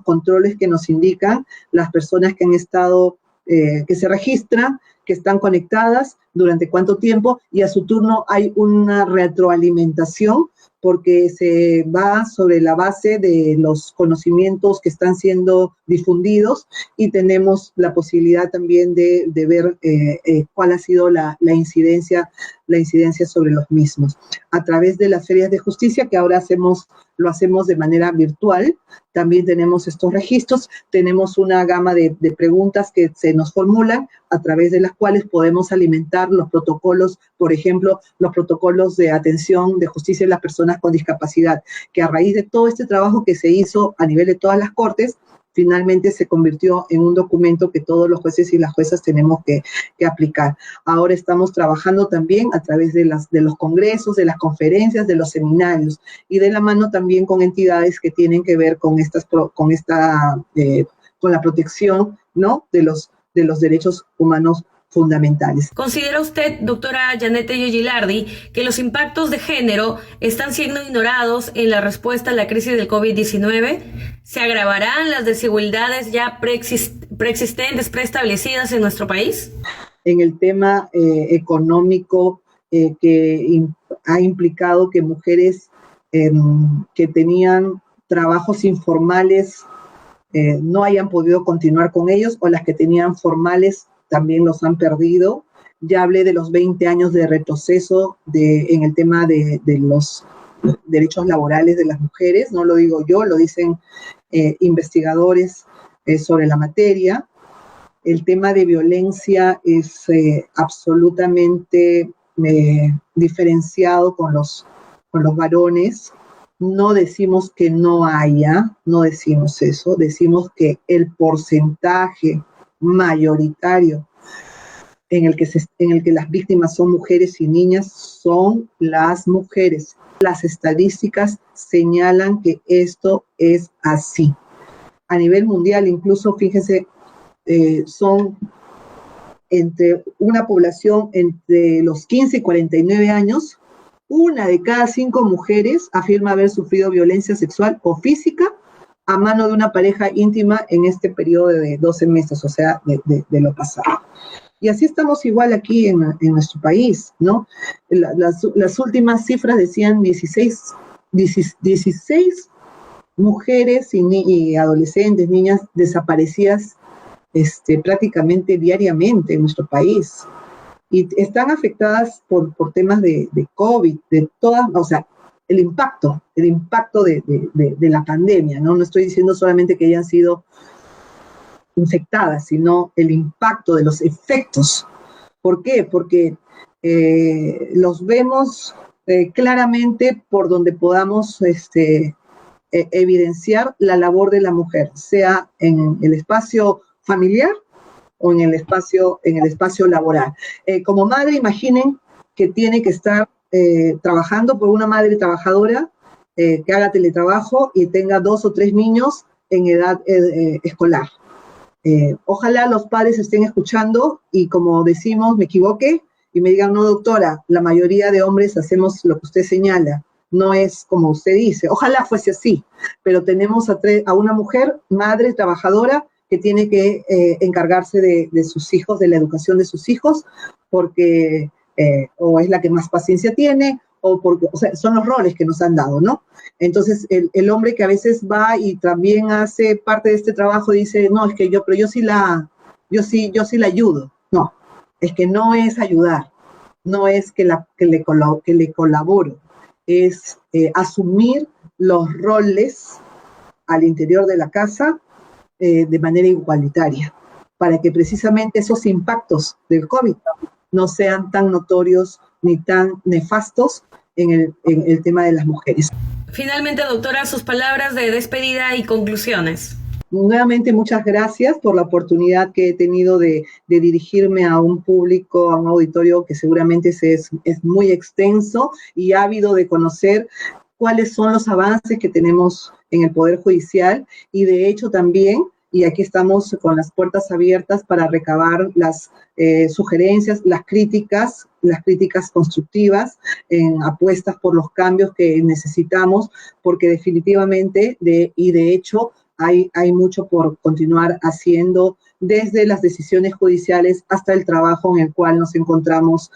controles que nos indican las personas que han estado, que se registran, que están conectadas, durante cuánto tiempo, y a su turno hay una retroalimentación, porque se va sobre la base de los conocimientos que están siendo difundidos, y tenemos la posibilidad también de ver cuál ha sido la incidencia sobre los mismos. A través de las ferias de justicia, que ahora lo hacemos de manera virtual, también tenemos estos registros, tenemos una gama de preguntas que se nos formulan, a través de las cuales podemos alimentar los protocolos, por ejemplo, los protocolos de atención de justicia de las personas con discapacidad, que a raíz de todo este trabajo que se hizo a nivel de todas las cortes, finalmente se convirtió en un documento que todos los jueces y las juezas tenemos que aplicar. Ahora estamos trabajando también a través de los congresos, de las conferencias, de los seminarios, y de la mano también con entidades que tienen que ver con la protección, ¿no?, de los derechos humanos fundamentales. ¿Considera usted, doctora Janet Tello Gilardi, que los impactos de género están siendo ignorados en la respuesta a la crisis del COVID-19? ¿Se agravarán las desigualdades ya preexistentes, preestablecidas en nuestro país? En el tema económico, que ha implicado que mujeres que tenían trabajos informales no hayan podido continuar con ellos, o las que tenían formales también los han perdido. Ya hablé de los 20 años de retroceso en el tema de los derechos laborales de las mujeres. No lo digo yo, lo dicen investigadores sobre la materia. El tema de violencia es absolutamente diferenciado con los varones. No decimos que no haya, no decimos eso, decimos que el porcentaje mayoritario en el que las víctimas son mujeres y niñas son las mujeres. Las estadísticas señalan que esto es así. A nivel mundial, incluso, fíjense, son entre una población entre los 15 y 49 años, 1 de cada 5 mujeres afirma haber sufrido violencia sexual o física a mano de una pareja íntima en este periodo de 12 meses, o sea, de lo pasado. Y así estamos igual aquí en nuestro país, ¿no? Las últimas cifras decían 16 mujeres y adolescentes, niñas desaparecidas prácticamente diariamente en nuestro país. Y están afectadas por temas de COVID, de todas, o sea, el impacto de la pandemia, ¿no? No estoy diciendo solamente que hayan sido infectadas, sino el impacto de los efectos. ¿Por qué? Porque los vemos claramente por donde podamos evidenciar la labor de la mujer, sea en el espacio familiar o en el espacio laboral. Como madre, imaginen que tiene que estar trabajando por una madre trabajadora que haga teletrabajo y tenga 2 o 3 niños en edad escolar. Ojalá los padres estén escuchando y, como decimos, me equivoqué y me digan, no, doctora, la mayoría de hombres hacemos lo que usted señala, no es como usted dice. Ojalá fuese así, pero tenemos a una mujer, madre, trabajadora, que tiene que encargarse de sus hijos, de la educación de sus hijos, porque o es la que más paciencia tiene, o sea, son los roles que nos han dado, ¿no? Entonces, el hombre que a veces va y también hace parte de este trabajo dice, no, es que yo sí la ayudo. No, es que no es ayudar, no es que le colaboro, es asumir los roles al interior de la casa de manera igualitaria, para que precisamente esos impactos del COVID no sean tan notorios ni tan nefastos en el tema de las mujeres. Finalmente, doctora, sus palabras de despedida y conclusiones. Nuevamente, muchas gracias por la oportunidad que he tenido de dirigirme a un público, a un auditorio que seguramente es muy extenso y ávido de conocer cuáles son los avances que tenemos en el Poder Judicial, y de hecho también, y aquí estamos con las puertas abiertas para recabar las sugerencias, las críticas constructivas, en apuestas por los cambios que necesitamos, porque definitivamente, y de hecho, hay mucho por continuar haciendo, desde las decisiones judiciales hasta el trabajo en el cual nos encontramos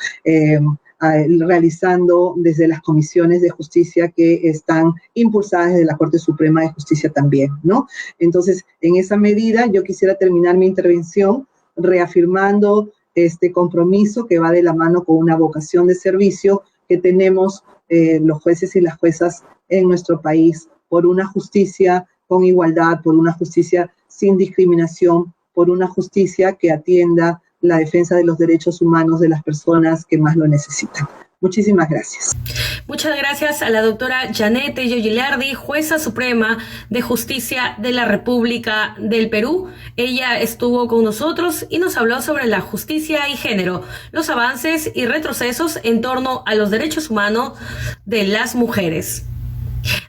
realizando desde las comisiones de justicia que están impulsadas desde la Corte Suprema de Justicia también, ¿no? Entonces, en esa medida, yo quisiera terminar mi intervención reafirmando este compromiso que va de la mano con una vocación de servicio que tenemos los jueces y las juezas en nuestro país, por una justicia con igualdad, por una justicia sin discriminación, por una justicia que atienda la defensa de los derechos humanos de las personas que más lo necesitan. Muchísimas gracias. Muchas gracias a la doctora Janet Tello Gilardi, jueza suprema de justicia de la República del Perú. Ella estuvo con nosotros y nos habló sobre la justicia y género, los avances y retrocesos en torno a los derechos humanos de las mujeres.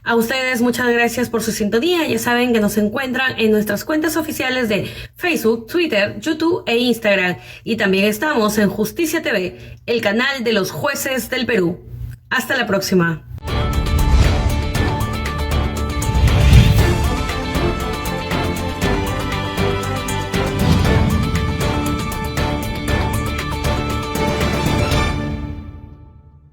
A ustedes muchas gracias por su sintonía. Ya saben que nos encuentran en nuestras cuentas oficiales de Facebook, Twitter, YouTube e Instagram. Y también estamos en Justicia TV, el canal de los jueces del Perú. Hasta la próxima.